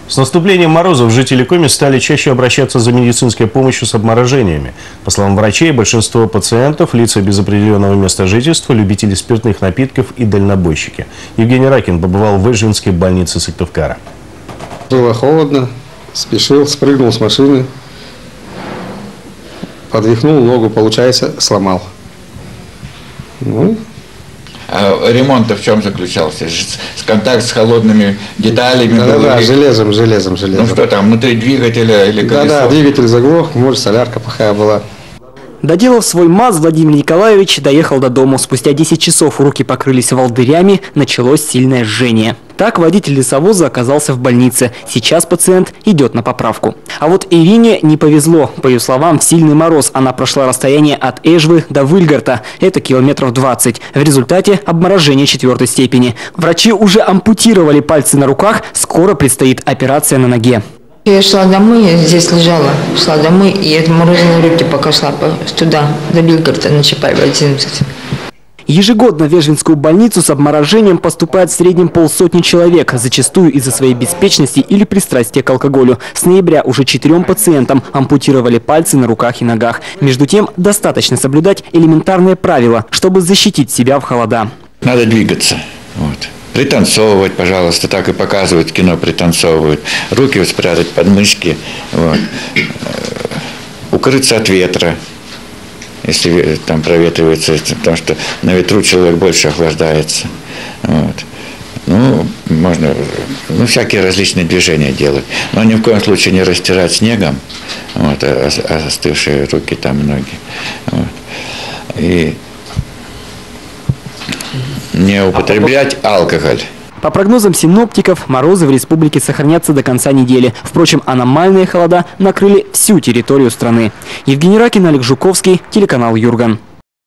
С наступлением морозов жители Коми стали чаще обращаться за медицинской помощью с обморожениями. По словам врачей, большинство пациентов – лица без определенного места жительства, любители спиртных напитков и дальнобойщики. Евгений Ракин побывал в Эжвинской больнице Сыктывкара. Было холодно, спешил, спрыгнул с машины, подвихнул ногу, получается, сломал. А ремонт в чем заключался? Контакт с холодными деталями? Да, железом. Ну что там, внутри двигателя или колесо? Да, двигатель заглох, может, солярка плохая была. Доделав свой МАЗ, Владимир Николаевич доехал до дому. Спустя 10 часов руки покрылись волдырями, началось сильное жжение. Так водитель лесовоза оказался в больнице. Сейчас пациент идет на поправку. А вот Ирине не повезло. По ее словам, в сильный мороз она прошла расстояние от Эжвы до Выльгарта. Это километров 20. В результате обморожение 4-й степени. Врачи уже ампутировали пальцы на руках. Скоро предстоит операция на ноге. Я шла домой, я здесь лежала, шла домой и отморозила руки, пока шла туда, до Выльгарта, на Чапаева 11. Ежегодно в Эжвинскую больницу с обморожением поступает в среднем полсотни человек, зачастую из-за своей беспечности или пристрастия к алкоголю. С ноября уже 4 пациентам ампутировали пальцы на руках и ногах. Между тем, достаточно соблюдать элементарные правила, чтобы защитить себя в холода. Надо двигаться. Пританцовывать, пожалуйста, так и показывают, кино пританцовывают. Руки спрятать под мышки. Укрыться от ветра, если там проветривается, потому что на ветру человек больше охлаждается. Можно всякие различные движения делать. Но ни в коем случае не растирать снегом остывшие руки там и ноги. И не употреблять алкоголь. По прогнозам синоптиков, морозы в республике сохранятся до конца недели. Впрочем, аномальные холода накрыли всю территорию страны. Евгений Ракин, Олег Жуковский, телеканал Юрган.